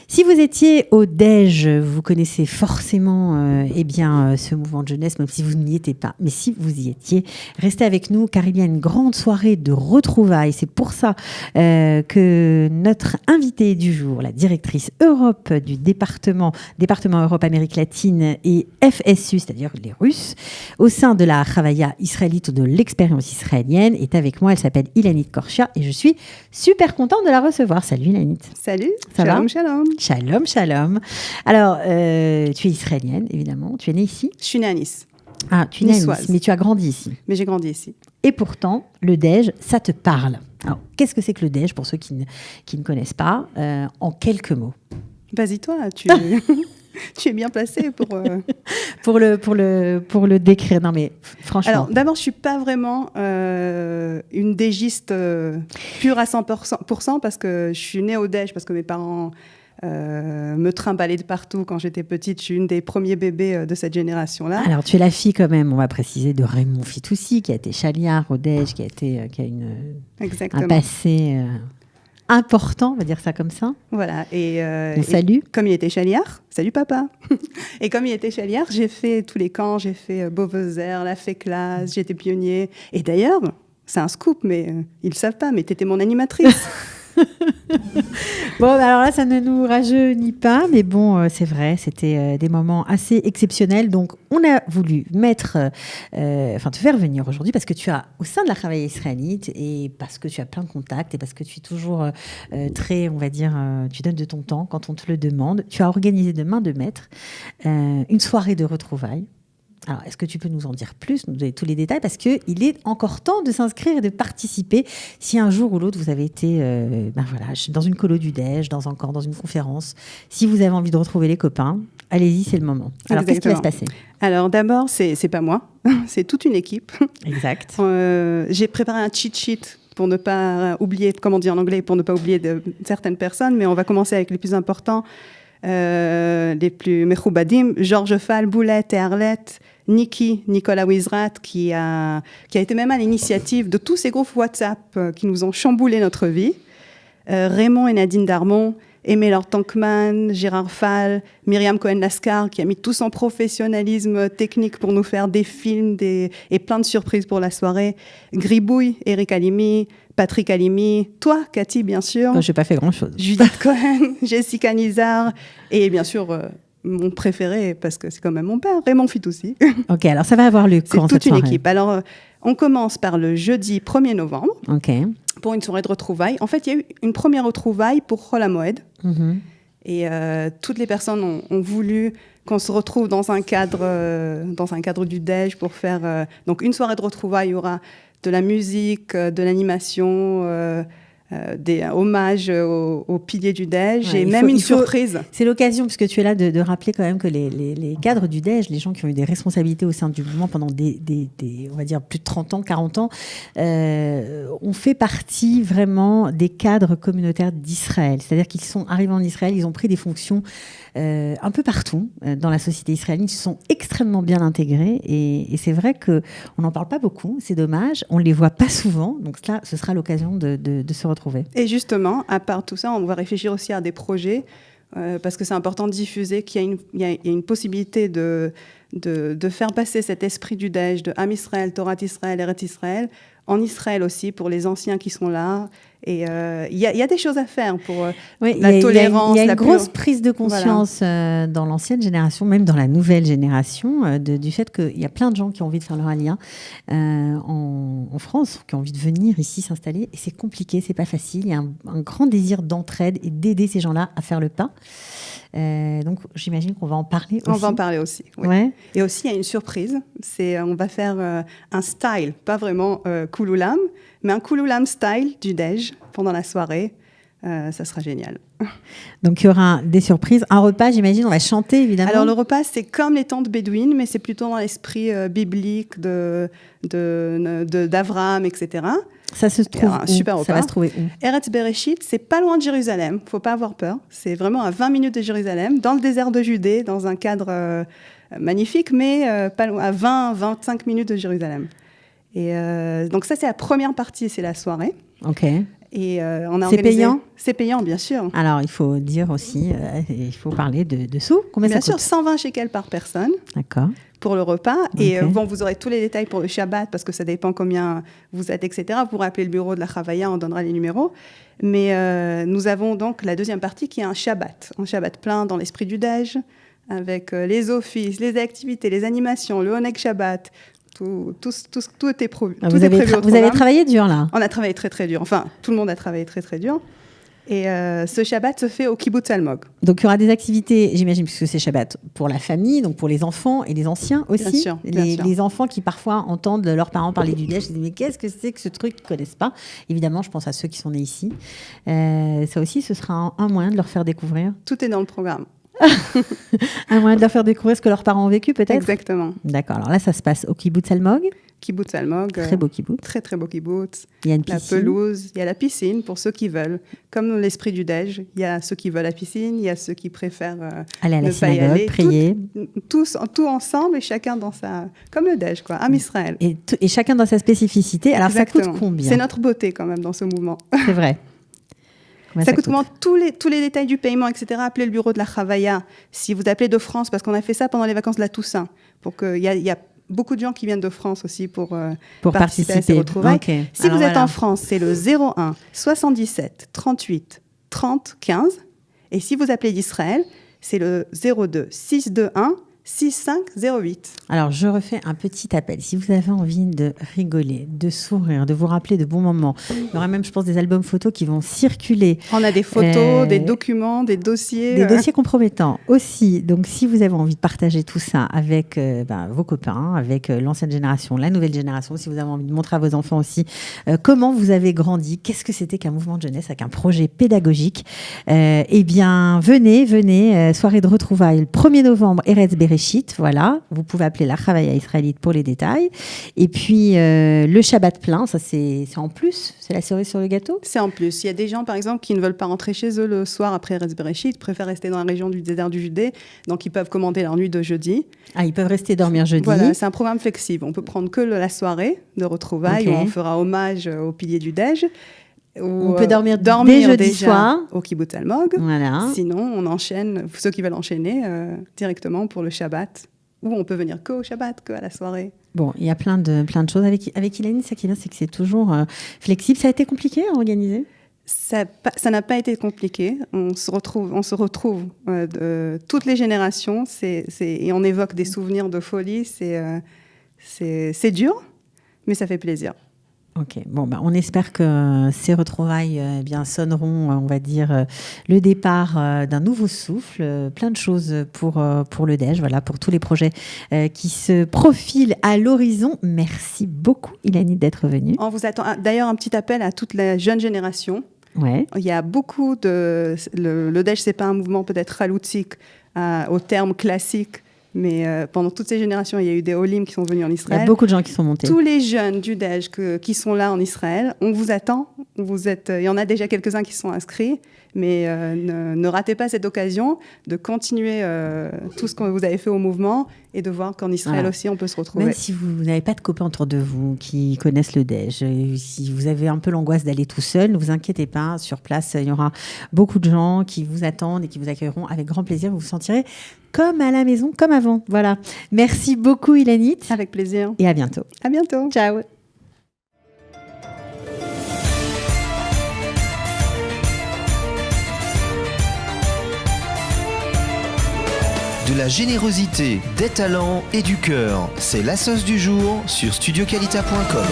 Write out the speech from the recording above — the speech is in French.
Si vous étiez au Déj, vous connaissez forcément ce mouvement de jeunesse, même si vous n'y étiez pas. Mais si vous y étiez, restez avec nous car il y a une grande soirée de retrouvailles. C'est pour ça que notre invitée du jour, la directrice Europe du département Europe Amérique latine et FSU, c'est-à-dire les Russes, au sein de la Chavaya israélite ou de l'expérience israélienne, est avec moi. Elle s'appelle Ilanit Korchia et je suis super contente de la recevoir. Salut Ilanit. Salut. Ça va ? Shalom. Shalom, shalom. Alors, tu es israélienne, évidemment. Tu es née ici ? Je suis née à Nice. Ah, tu es née à Nice, mais tu as grandi ici. Mais j'ai grandi ici. Et pourtant, le Déj, ça te parle. Alors, qu'est-ce que c'est que le Déj, pour ceux qui ne connaissent pas, en quelques mots ? Vas-y, toi, tu es bien placée pour... pour le décrire. Non, mais franchement... Alors, d'abord, je ne suis pas vraiment une déjiste pure à 100% parce que je suis née au Déj, parce que mes parents me trimballaient de partout quand j'étais petite. Je suis une des premiers bébés de cette génération-là. Alors, tu es la fille quand même, on va préciser, de Raymond Fitoussi, qui a été chaliard au Déj, qui a un passé... important, on va dire ça comme ça. Voilà. Salut. Comme il était chaliard, salut papa. Et comme il était chaliard, j'ai fait tous les camps, j'ai fait Beauvezer, la Féclase, j'étais pionnier. Et d'ailleurs, c'est un scoop, mais ils ne le savent pas, mais tu étais mon animatrice. Bon, alors là, ça ne nous rajeunit pas, mais bon, c'est vrai, c'était des moments assez exceptionnels. Donc, on a voulu te faire venir aujourd'hui parce que tu as, au sein de la Chavaya israélite, et parce que tu as plein de contacts, et parce que tu es toujours très, on va dire, tu donnes de ton temps quand on te le demande. Tu as organisé de main de maître une soirée de retrouvailles. Alors, est-ce que tu peux nous en dire plus, nous donner tous les détails ? Parce qu'il est encore temps de s'inscrire et de participer. Si un jour ou l'autre, vous avez été dans une colo du Déj, dans une conférence, si vous avez envie de retrouver les copains, allez-y, c'est le moment. Alors, qu'est-ce qui va se passer ? Alors, d'abord, c'est pas moi, c'est toute une équipe. Exact. J'ai préparé un cheat sheet pour ne pas oublier, comme on dit en anglais, pour ne pas oublier certaines personnes, mais on va commencer avec les plus importants. Les plus mechoubadim, Georges Fall, Boulette et Arlette, Nicolas Wizrat, qui a été même à l'initiative de tous ces groupes WhatsApp qui nous ont chamboulé notre vie, Raymond et Nadine Darmon, Aimé Laure Tankman, Gérard Fall, Myriam Cohen-Lascar, qui a mis tout son professionnalisme technique pour nous faire des films et plein de surprises pour la soirée, Gribouille, Eric Halimi, Patrick Halimi, toi, Cathy, bien sûr. Je n'ai pas fait grand-chose. Judith Cohen, Jessica Nizar, et bien sûr, mon préféré, parce que c'est quand même mon père, Raymond Fitoussi. Ok, alors ça va avoir lieu quand ? C'est toute une équipe. Alors, on commence par le jeudi 1er novembre, pour une soirée de retrouvailles. En fait, il y a eu une première retrouvaille pour Chol HaMoed. Mm-hmm. Et toutes les personnes ont voulu qu'on se retrouve dans un cadre du Déj pour faire... donc, une soirée de retrouvailles, il y aura de la musique, de l'animation, des hommages aux piliers du Déj, et même une surprise. C'est l'occasion, puisque tu es là, de rappeler quand même que les cadres du Déj, les gens qui ont eu des responsabilités au sein du mouvement pendant on va dire, plus de 30 ans, 40 ans, ont fait partie vraiment des cadres communautaires d'Israël. C'est-à-dire qu'ils sont arrivés en Israël, ils ont pris des fonctions un peu partout dans la société israélienne, ils se sont extrêmement bien intégrés, et c'est vrai qu'on n'en parle pas beaucoup, c'est dommage, on ne les voit pas souvent, donc là, ce sera l'occasion de se retrouver. Et justement, à part tout ça, on va réfléchir aussi à des projets, parce que c'est important de diffuser qu'il y a une possibilité de faire passer cet esprit du Déj, de Am Israël, Torah Israël, Eretz Israël, en Israël aussi, pour les anciens qui sont là. Et il y a des choses à faire pour la tolérance. Il y a une grosse prise de conscience dans l'ancienne génération, même dans la nouvelle génération, du fait qu'il y a plein de gens qui ont envie de faire leur aliyah en France, qui ont envie de venir ici s'installer. Et c'est compliqué, c'est pas facile. Il y a un grand désir d'entraide et d'aider ces gens-là à faire le pas. Donc, j'imagine qu'on va en parler aussi. On va en parler aussi, oui. Ouais. Et aussi, il y a une surprise. On va faire un style, pas vraiment Kouloulam, mais un Kouloulam style du Déj pendant la soirée. Ça sera génial. Donc, il y aura des surprises. Un repas, j'imagine, on va chanter, évidemment. Alors, le repas, c'est comme les tentes bédouines, mais c'est plutôt dans l'esprit biblique d'Avraham, etc. Ça se trouve un super repas. Ça va se trouver où ? Eretz Bereshit, c'est pas loin de Jérusalem. Faut pas avoir peur. C'est vraiment à 20 minutes de Jérusalem, dans le désert de Judée, dans un cadre magnifique, mais pas loin, à 20-25 minutes de Jérusalem. Et donc ça, c'est la première partie, c'est la soirée. Ok. Et on a C'est organisé... payant ? C'est payant, bien sûr. Alors, il faut dire aussi, il faut parler de sous. Combien Bien ça coûte ? sûr, 120 shekels par personne. D'accord. Pour le repas. Et Ok. bon, vous aurez tous les détails pour le Shabbat parce que ça dépend combien vous êtes, etc. Vous pourrez appeler le bureau de la Chavaya, on donnera les numéros. Mais nous avons donc la deuxième partie qui est un Shabbat plein dans l'esprit du Dej, avec les offices, les activités, les animations, le Oneg Shabbat. Tout était prévu. Ah, vous avez travaillé dur là. On a travaillé très très dur. Enfin, tout le monde a travaillé très très dur. Et ce Shabbat se fait au Kibbutz Almog. Donc il y aura des activités, j'imagine, puisque c'est Shabbat, pour la famille, donc pour les enfants et les anciens aussi. Bien sûr, bien sûr. Les enfants qui parfois entendent leurs parents parler du Dej, ils disent mais qu'est-ce que c'est que ce truc qu'ils ne connaissent pas ? Évidemment, je pense à ceux qui sont nés ici. Ça aussi, ce sera un moyen de leur faire découvrir. Tout est dans le programme. Un moyen de leur faire découvrir ce que leurs parents ont vécu, peut-être ? Exactement. D'accord. Alors là, ça se passe au Kibbutz Almog. Kibbutz Almog. Très beau kibbutz. Très, très beau kibbutz. Il y a une La piscine. pelouse, il y a la piscine pour ceux qui veulent. Comme l'esprit du Dej, il y a ceux qui veulent la piscine, il y a ceux qui préfèrent Aller à la ne pas y synagogue, aller. prier. Tout ensemble et chacun dans sa... Comme le Dej, quoi, Am Israël. Et chacun dans sa spécificité. Alors Exactement. ça coûte combien ? C'est notre beauté quand même dans ce mouvement. C'est vrai. Combien Ça coûte comment tous les détails du paiement, etc. Appelez le bureau de la Chavaya. Si vous appelez de France, parce qu'on a fait ça pendant les vacances de la Toussaint, pour qu'il y a beaucoup de gens qui viennent de France aussi pour participer à ces retrouvailles. Okay. Si Alors vous êtes voilà. en France, c'est le 01 77 38 30 15. Et si vous appelez d'Israël, c'est le 02 621 6508. Alors, je refais un petit appel. Si vous avez envie de rigoler, de sourire, de vous rappeler de bons moments, il y aura même, je pense, des albums photos qui vont circuler. On a des photos, des documents, des dossiers. Des dossiers compromettants aussi. Donc, si vous avez envie de partager tout ça avec vos copains, avec l'ancienne génération, la nouvelle génération, si vous avez envie de montrer à vos enfants aussi comment vous avez grandi, qu'est-ce que c'était qu'un mouvement de jeunesse avec un projet pédagogique, eh bien, venez, soirée de retrouvailles le 1er novembre, Eretz Bereshit, voilà. Vous pouvez appeler la Chavaya israélite pour les détails. Et puis, le Shabbat plein, ça c'est en plus, c'est la cerise sur le gâteau. C'est en plus. Il y a des gens, par exemple, qui ne veulent pas rentrer chez eux le soir après Eretz Bereshit, préfèrent rester dans la région du désert du Judée, donc ils peuvent commander leur nuit de jeudi. Ah, ils peuvent rester dormir jeudi. Voilà, c'est un programme flexible. On peut prendre que la soirée de retrouvailles, Okay. où on fera hommage aux piliers du Dej. On peut dormir dès jeudi déjà soir. au Kibbutz Almog. Voilà. Sinon, on enchaîne, ceux qui veulent enchaîner directement pour le Shabbat. Ou on peut venir qu'au Shabbat, qu'à la soirée. Bon, il y a plein de choses. Avec Ilani, ça qui est bien, c'est que c'est toujours flexible. Ça a été compliqué à organiser ? Ça n'a pas été compliqué. On se retrouve de toutes les générations et on évoque des souvenirs de folie. C'est dur, mais ça fait plaisir. Ok, bon, on espère que ces retrouvailles sonneront, on va dire, le départ d'un nouveau souffle, plein de choses pour le Dej, voilà, pour tous les projets qui se profilent à l'horizon. Merci beaucoup, Ilani, d'être venue. On vous attend. D'ailleurs, un petit appel à toute la jeune génération. Ouais. Il y a beaucoup de... Le Dej, c'est pas un mouvement peut-être chaloutique au terme classique, mais pendant toutes ces générations, il y a eu des Olim qui sont venus en Israël. Il y a beaucoup de gens qui sont montés. Tous les jeunes du Dej qui sont là en Israël, on vous attend. Il y en a déjà quelques-uns qui sont inscrits, mais ne ratez pas cette occasion de continuer tout ce que vous avez fait au mouvement et de voir qu'en Israël aussi, on peut se retrouver. Même si vous n'avez pas de copains autour de vous qui connaissent le Dej, si vous avez un peu l'angoisse d'aller tout seul, ne vous inquiétez pas. Sur place, il y aura beaucoup de gens qui vous attendent et qui vous accueilleront avec grand plaisir. Vous vous sentirez comme à la maison, comme avant. Voilà. Merci beaucoup, Ilanit. Avec plaisir. Et à bientôt. À bientôt. Ciao. De la générosité, des talents et du cœur. C'est la sauce du jour sur studioqualita.com.